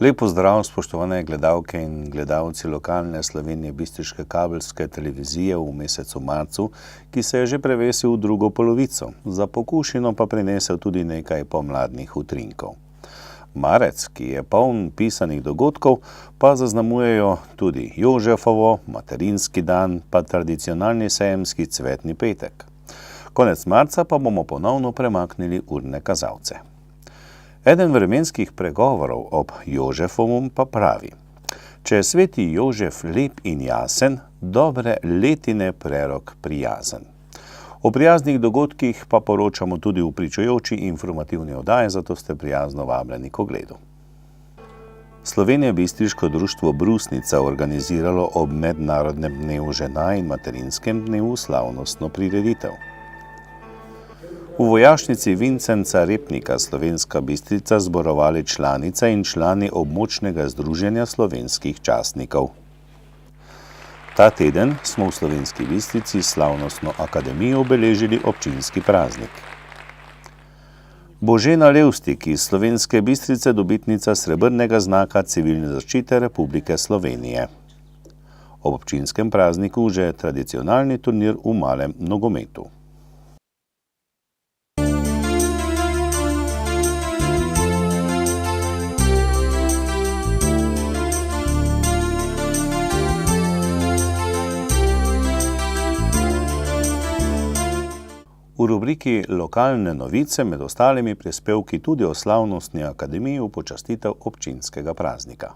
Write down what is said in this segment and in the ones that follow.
Lep pozdrav, spoštovane gledalke in gledalci lokalne slovenjebistriške kabelske televizije v mesecu marcu, ki se je že prevesil v drugo polovico, za pokušino pa prinesel tudi nekaj pomladnih utrinkov. Marec, ki je poln pisanih dogodkov, pa zaznamujejo tudi Jožefovo, materinski dan, pa tradicionalni sejemski cvetni petek. Konec marca pa bomo ponovno premaknili urne kazalce. Eden vremenskih pregovorov ob Jožefovem pa pravi: če je sveti Jožef lep in jasen, dobre letine prerok prijazen. O prijaznih dogodkih pa poročamo tudi v pričujoči informativni oddaji, zato ste prijazno vabljeni k ogledu. Slovenjebistriško društvo Brusnica organiziralo ob Mednarodnem dnevu žena in materinskem dnevu slavnostno prireditev. V vojašnici Vincenca Repnika Slovenska Bistrica zborovali članice in člani območnega združenja slovenskih častnikov. Ta teden smo v Slovenski Bistrici slavnostno akademijo obeležili občinski praznik. Božena Levstik iz Slovenske Bistrice, dobitnica srebrnega znaka Civilne zaščite Republike Slovenije. Ob občinskem prazniku že tradicionalni turnir v malem nogometu. V rubriki Lokalne novice med ostalimi prispevki tudi o slavnostni akademiji v počastitev občinskega praznika.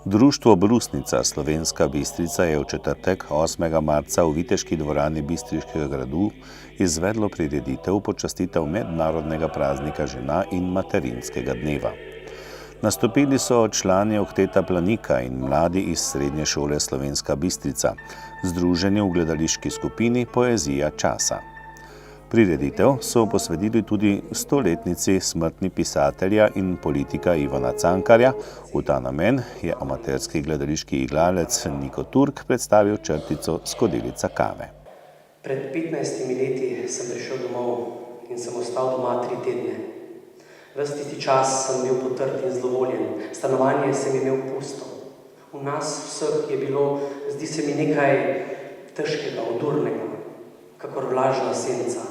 Društvo Brusnica Slovenska Bistrica je v četrtek 8. marca v Viteški dvorani Bistriškega gradu izvedlo prireditev v počastitev mednarodnega praznika žena in materinskega dneva. Nastopili so člani Okteta Planika in mladi iz Srednje šole Slovenska Bistrica, združeni v gledališki skupini Poezija časa. Prireditev so posvetili tudi 100-letnici smrti pisatelja in politika Ivana Cankarja. V ta namen je amaterski gledališki igralec Niko Turk predstavil črtico Skodelica kave. Pred 15 leti sem prišel domov in sem ostal doma 3 tedne. Ves tisti čas sem bil potrt in zlovoljen, stanovanje sem imel pusto. V nas vseh je bilo, zdi se mi, nekaj težkega, odurnega, kakor vlažna senca.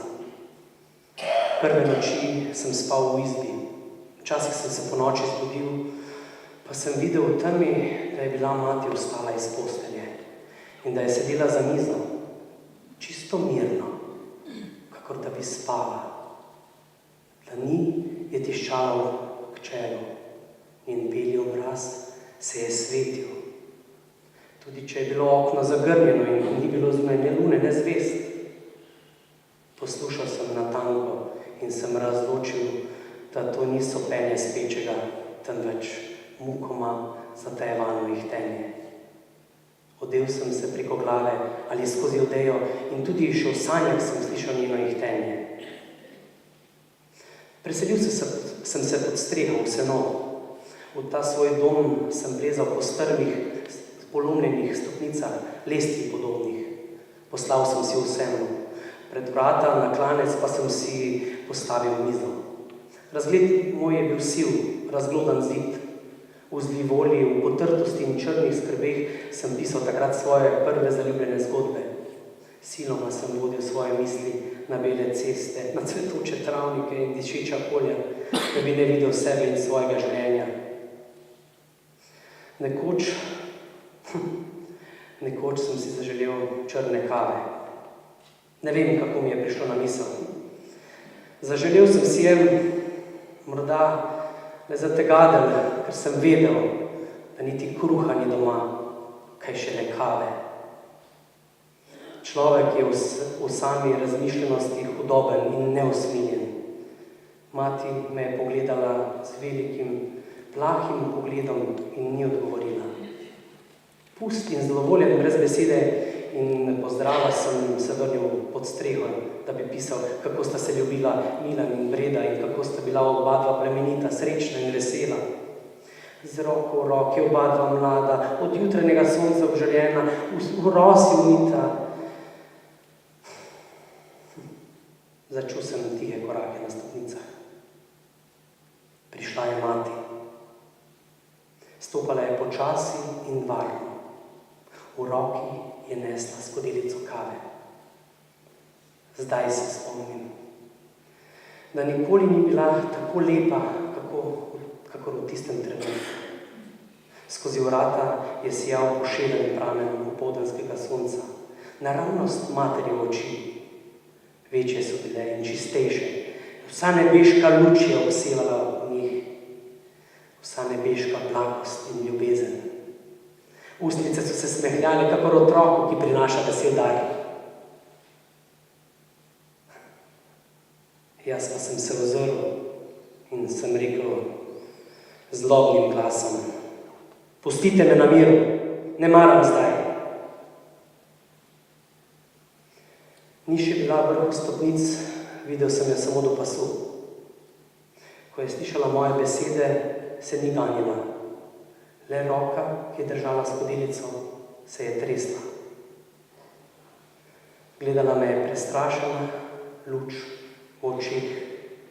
Prve noči sem spal v izbi. Včasih sem se ponoči zbudil, pa sem videl v temi, da je bila mati vstala iz postelje in da je sedela za mizo, čisto mirno, kakor da bi spala. Dlani je tiščala k čelu, njen beli obraz se je svetil. Tudi če je bilo okno zagrnjeno in ni bilo zunaj ne lune, ne zvezd. Poslušal sem na tanko in sem razločil, da to niso penje spečega, temveč mukoma zatajevano ihtenje. Odel sem se preko glave ali skozi odejo in tudi še v sanjah sem slišal njeno ihtenje. Preselil sem se pod streho v seno. V ta svoj dom sem plezal po strmih, polomljenih stopnicah, lestvi podobnih. Poslal sem si vsem. Pred vrata na klanec pa sem si postavil mizo. Razgled moj je bil siv, razglodan zid. V zli volji, v potrtosti in črnih skrbeh sem pisal takrat svoje prve zaljubljene zgodbe. Siloma sem vodil svoje misli na bele ceste, na cvetoče travnike in dišeča polja, da bi ne videl sebe in svojega življenja. Nekoč sem si zaželel črne kave. Ne vem, kako mi je prišlo na misel. Zaželel sem si morda le zategadelj, ker sem vedel, da niti kruha ni doma, kaj šele kave. Človek je v sami razmišljenosti hudoben in neusmiljen. Mati me je pogledala z velikim, plahim pogledom in ni odgovorila. Pust in zlovoljen brez besede in pozdrava sem se vrnil pod streho, da bi pisal, kako sta se ljubila Milan in Breda in kako sta bila oba dva plemenita, srečna in vesela. Z roko v roki oba dva mlada, od jutranjega sonca obžaljena, v rosi umita. Začul sem tihe korake na stopnicah. Prišla je mati. Stopala je počasi in varno. V roki je nesla skodelico kave. Zdaj se spomnim, da nikoli ni bila tako lepa, kakor v tistem trenutku. Skozi vrata je sijal pošeden pramen popoldanskega sonca. Naravnost materijo oči. Večje so bile in čistejše. Vsa nebeška luč je obsevala v njih. Vsa nebeška blagost in ljubezen. Ustnice so se smehljale kakor otroku, ki prinaša vesel dar. Jaz pa sem se ozrl in sem rekel z zlobnim glasom: pustite me na miru, ne maram zdaj. Ni še bila vrhu stopnic, videl sem jo samo do pasu. Ko je slišala moje besede, se ni ganila. Le roka, ki je držala skodelico, se je tresla. Gledala me je prestrašena, luč v očeh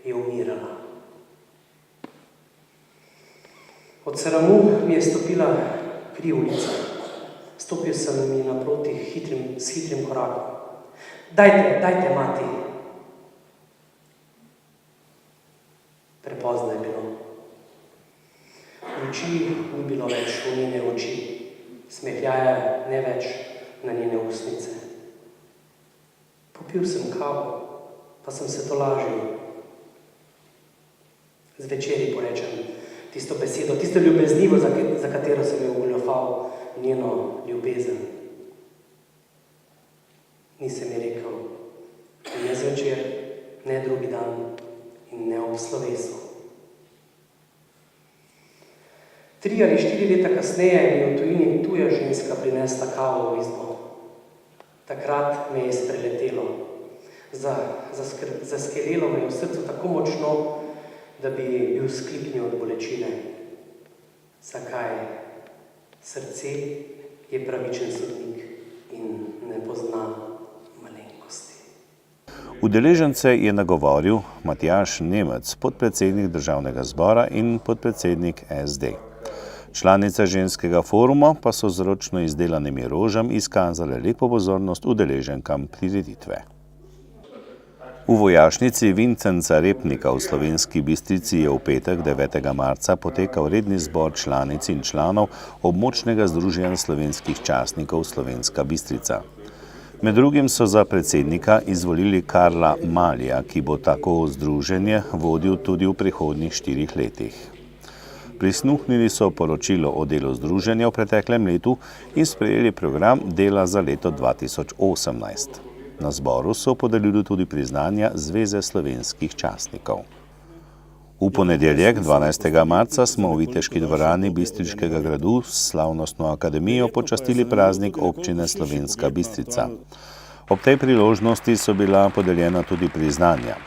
je umirala. Od sramu mi je stopila kri ulica. Stopil sem mi naproti s hitrim korakom. Dajte, mati. Prepozno je bilo. Luči ni bilo več v njene oči, smehljaja ne več na njene ustnice. Popil sem kavo, pa sem se tolažil. Zvečer ji porečem tisto besedo, tisto ljubeznivo, za katero sem jo ugoljufal, njeno ljubezen. Nisem ji rekel, ne zvečer, ne drugi dan in ne ob slovesu. 3 ali 4 leta kasneje mi je v tujini tuja ženska prinesla kavo v izbo. Takrat me je spreletelo. Zaskelelo me je v srcu tako močno, da bi bil sklipnil od bolečine. Zakaj? Srce je pravičen sodnik in ne pozna malenkosti. Udeležence je nagovoril Matjaž Nemec, podpredsednik Državnega zbora in podpredsednik SD. Članice ženskega foruma pa so z ročno izdelanimi rožami izkazale lepo pozornost udeleženkam prireditve. V vojašnici Vincenca Repnika v Slovenski Bistrici je v petek 9. marca potekal redni zbor članic in članov območnega združenja slovenskih častnikov Slovenska Bistrica. Med drugim so za predsednika izvolili Karla Malija, ki bo tako združenje vodil tudi v prihodnjih 4 letih. Prisluhnili so poročilo o delu združenja v preteklem letu in sprejeli program dela za leto 2018. Na zboru so podelili tudi priznanja Zveze slovenskih častnikov. V ponedeljek, 12. marca, smo v Viteški dvorani Bistriškega gradu s slavnostno akademijo počastili praznik občine Slovenska Bistrica. Ob tej priložnosti so bila podeljena tudi priznanja.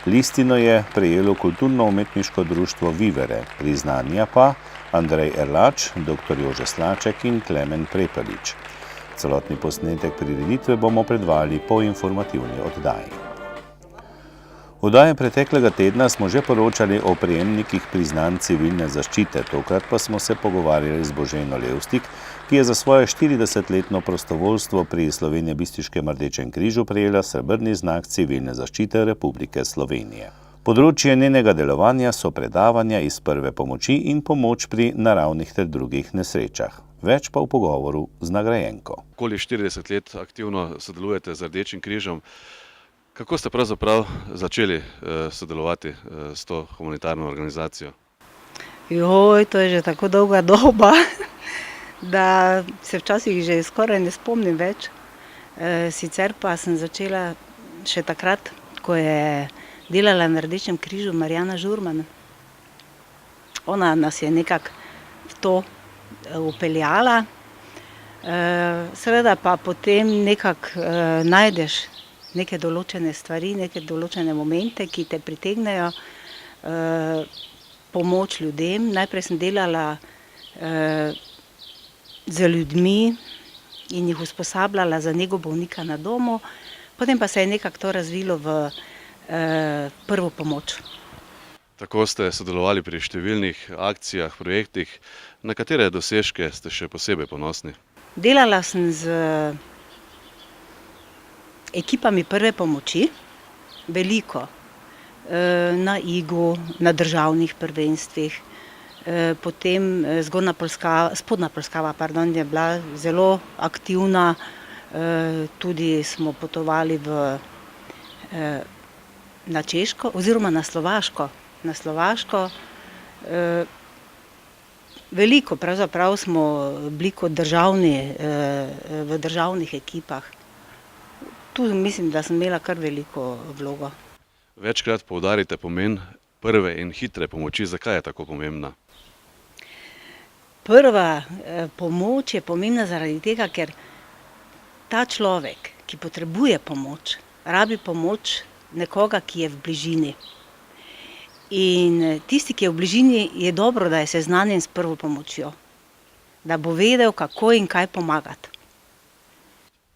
Listino je prejelo kulturno-umetniško društvo Vivere, priznanja pa Andrej Erlač, dr. Jože Slaček in Klemen Prepelič. Celotni posnetek prireditve bomo predvajali po informativni oddaji. V oddaji preteklega tedna smo že poročali o prejemnikih priznanj civilne zaščite, tokrat pa smo se pogovarjali z Boženo Levstik, ki je za svoje 40-letno prostovoljstvo pri Slovenjebistriškem Rdečem križu prejela srebrni znak civilne zaščite Republike Slovenije. Področje njenega delovanja so predavanja iz prve pomoči in pomoč pri naravnih ter drugih nesrečah. Več pa v pogovoru z nagrajenko. Okoli 40 let aktivno sodelujete z Rdečim križem. Kako ste pravzaprav začeli sodelovati s to humanitarno organizacijo? To je že tako dolga doba, da se včasih že skoraj ne spomnim več. Sicer pa sem začela še takrat, ko je delala na Rdečem križu Marjana Žurman. Ona nas je nekako v to upeljala. Seveda pa potem nekako najdeš neke določene stvari, neke določene momente, ki te pritegnejo, pomoč ljudem. Najprej sem delala z ljudmi in jih usposabljala za nego bolnika na domu, potem pa se je nekako to razvilo v prvo pomoč. Tako ste sodelovali pri številnih akcijah, projektih. Na katere dosežke ste še posebej ponosni? Delala sem z ekipami prve pomoči, veliko, na Igu, na državnih prvenstvih, potem spodnja Polskava, je bila zelo aktivna, tudi smo potovali na Češko oziroma na Slovaško. Veliko pravzaprav smo bili kot v državnih ekipah. Tu mislim, da sem imela kar veliko vlogo. Večkrat poudarite pomen prve in hitre pomoči. Zakaj je tako pomembna? Prva pomoč je pomembna zaradi tega, ker ta človek, ki potrebuje pomoč, rabi pomoč nekoga, ki je v bližini. In tisti, ki je v bližini, je dobro, da je seznanjen s prvo pomočjo, da bo vedel, kako in kaj pomagati.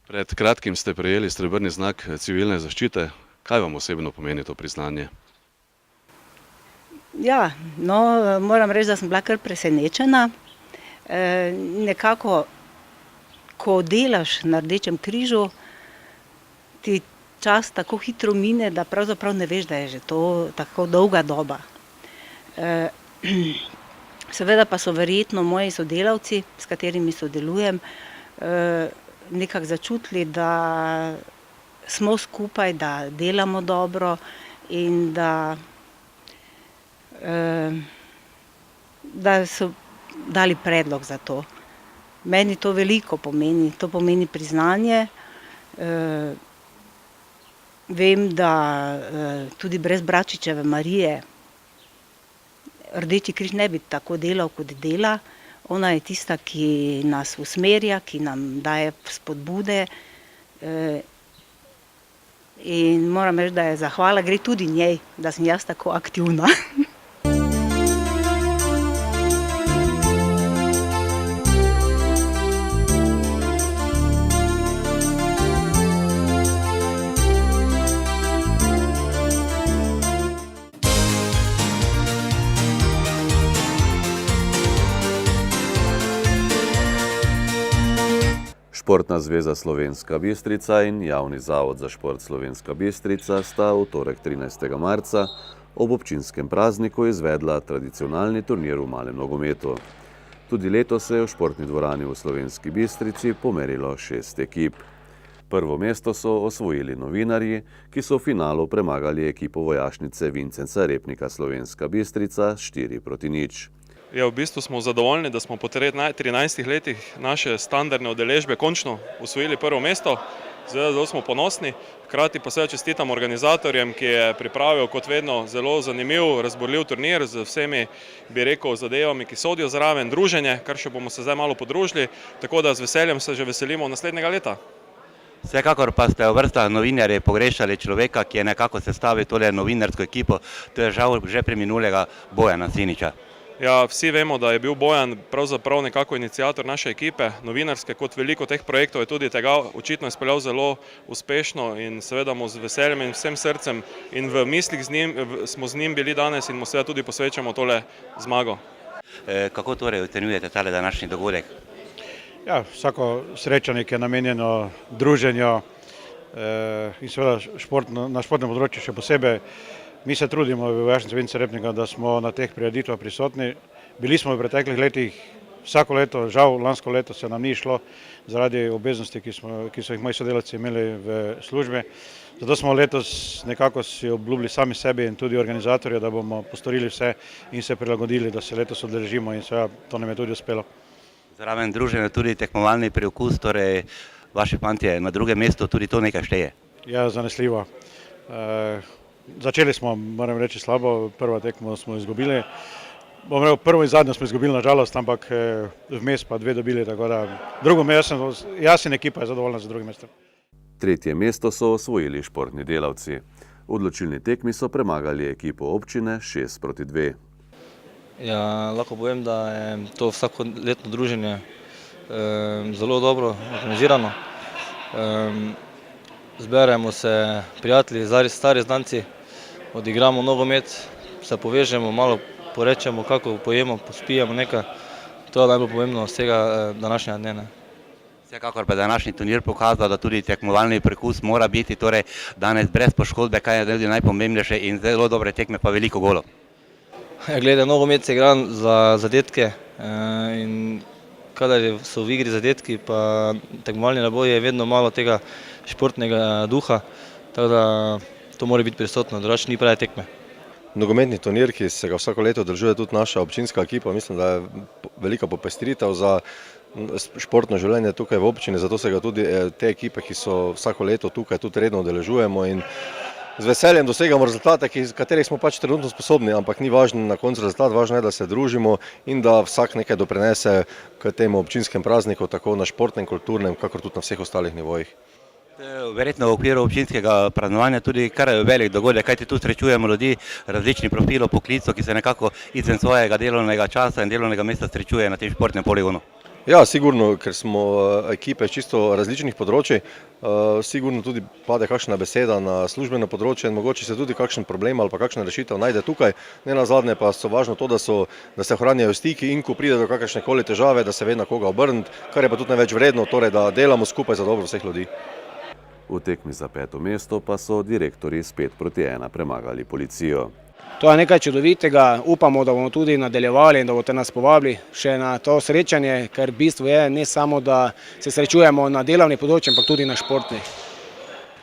Pred kratkim ste prejeli srebrni znak civilne zaščite. Kaj vam osebno pomeni to priznanje? Ja, no, moram reči, da sem bila kar presenečena. Nekako, ko delaš na Rdečem križu, ti čas tako hitro mine, da pravzaprav ne veš, da je že to tako dolga doba. Seveda pa so verjetno moji sodelavci, s katerimi sodelujem, nekako začutili, da smo skupaj, da delamo dobro in da so dali predlog za to. Meni to veliko pomeni, to pomeni priznanje. Vem, da tudi brez Bračičeve Marije Rdeči križ ne bi tako delal, kot dela. Ona je tista, ki nas usmerja, ki nam daje spodbude. In moram reči, da je zahvala gre tudi njej, da sem jaz tako aktivna. Športna zveza Slovenska Bistrica in Javni zavod za šport Slovenska Bistrica sta v torek 13. marca ob občinskem prazniku izvedla tradicionalni turnir v malem nogometu. Tudi letos se je v športni dvorani v Slovenski Bistrici pomerilo 6 ekip. Prvo mesto so osvojili novinarji, ki so v finalu premagali ekipo vojašnice Vincenca Repnika Slovenska Bistrica 4-0. Ja, v bistvu smo zadovoljni, da smo po 13 letih naše standardne udeležbe končno osvojili prvo mesto. Zelo smo ponosni, hkrati pa seveda čestitam organizatorjem, ki je pripravil kot vedno zelo zanimiv, razborljiv turnir z vsemi, bi rekel, zadevami, ki sodijo zraven, druženje, kar še bomo se zdaj malo podružili, tako da z veseljem se že veselimo naslednjega leta. Vsekakor pa ste v vrstah novinarjev pogrešali človeka, ki je nekako sestavil tole novinarsko ekipo, to je žal že preminulega Bojana Siniča. Ja, vsi vemo, da je bil Bojan pravzaprav nekako iniciator naše ekipe, novinarske, kot veliko teh projektov je tudi tega očitno izpeljal zelo uspešno in seveda mu z veseljem in vsem srcem in v mislih smo z njim bili danes in mu seveda tudi posvečamo tole zmago. Kako torej ocenjujete tale današnji dogodek? Ja, vsako srečanje je namenjeno druženju in seveda na športnem področju še posebej. Mi se trudimo v vojašnici Vincenca Repnika, da smo na teh prireditvah prisotni. Bili smo v preteklih letih vsako leto, žal lansko leto se nam ni šlo zaradi obveznosti, ki so jih moji sodelavci imeli v službi. Zato smo letos nekako si obljubili sami sebi in tudi organizatorju, da bomo postorili vse in se prilagodili, da se letos udeležimo in seveda to nam je tudi uspelo. Zraven druženja tudi tekmovalni priokus, torej vaši fantje na drugem mestu, tudi to nekaj šteje? Ja, zanesljivo. Začeli smo, moram reči, slabo, prvo tekmo smo izgubili. Bom rekel, prvo in zadnjo smo izgubili na žalost, ampak vmes pa 2 dobili, tako da drugo mesto, jaz in ekipa je zadovoljna za drugim mestom. Tretje mesto so osvojili športni delavci. V odločilni tekmi so premagali ekipo občine 6-2. Ja, lahko povem, da je to vsakoletno druženje zelo dobro organizirano. Zberemo se prijatelji, stari znanci, odigramo nogomet, se povežemo, malo porečemo, kako pojemo, pospijemo nekaj. To je najbolj pomembno vsega današnjega dne. Ne. Vsekakor pa današnji turnir pokazal, da tudi tekmovalni prekus mora biti, torej danes brez poškodbe, kaj je tudi najpomembnejše in zelo dobre tekme pa veliko golov. Glede, nogomet se igra za zadetke in kadar so v igri zadetki, pa tekmovalni naboj je vedno malo tega športnega duha, tako da to mora biti prisotno, drugače ni prave tekme. Nogometni turnir, ki se ga vsako leto održuje tudi naša občinska ekipa, mislim, da je velika popestritev za športno življenje tukaj v občini, zato se ga tudi te ekipe, ki so vsako leto tukaj, tudi redno udeležujemo in z veseljem dosegamo rezultate, katerih smo pač trenutno sposobni, ampak ni važno na koncu rezultat, važno je, da se družimo in da vsak nekaj doprinese k temu občinskem prazniku, tako na športnem, kulturnem, kakor tudi na vseh ostalih nivojih. Verjetno v okviru občinskega praznovanja tudi kar velik dogodek, kajti tu srečujemo ljudi različnih profilov, poklicov, ki se nekako izven svojega delovnega časa in delovnega mesta srečuje na tem športnem poligonu. Ja, sigurno, ker smo ekipe čisto različnih področji, sigurno tudi pade kakšna beseda na službeno področje in mogoče se tudi kakšen problem ali pa kakšna rešitev najde tukaj. Ne nazadnje pa so važno to, da se ohranjajo stiki in ko pride do kakršnekoli težave, da se ve na koga obrniti, kar je pa tudi največ vredno, torej da delamo skupaj za dobro vseh ljudi. V tekmi za 5. mesto pa so direktorji s 5-1 premagali Policijo. To je nekaj čudovitega, upamo, da bomo tudi nadaljevali in da boste nas povabili še na to srečanje, ker v bistvu je ne samo, da se srečujemo na delovni področju, ampak tudi na športni.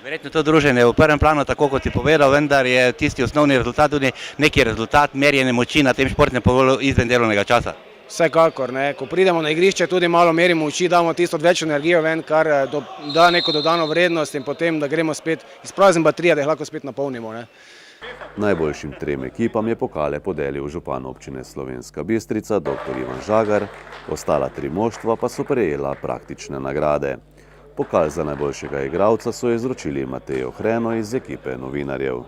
Verjetno to druženje v prvem planu, tako kot si povedal, vendar je tisti osnovni rezultat tudi neki rezultat merjenja moči na tem športnem polju izven delovnega časa. Vsekakor, ko pridemo na igrišče, tudi malo merimo moči, damo tisto več energijo ven, kar da neko dodano vrednost in potem, da gremo spet izprazniti baterije, da jih lahko spet napolnimo. Najboljšim 3 ekipam je pokale podelil župan občine Slovenska Bistrica, dr. Ivan Žagar, ostala 3 moštva pa so prejela praktične nagrade. Pokal za najboljšega igralca so izročili Matejo Hreno iz ekipe novinarjev.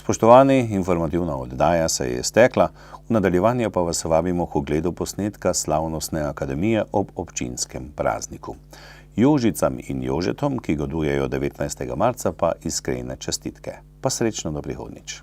Spoštovani, informativna oddaja se je iztekla, v nadaljevanje pa vas vabimo k ogledu posnetka Slavnostne akademije ob občinskem prazniku. Jožicam in Jožetom, ki godujejo 19. marca, pa iskrene čestitke. Pa srečno do prihodnjič.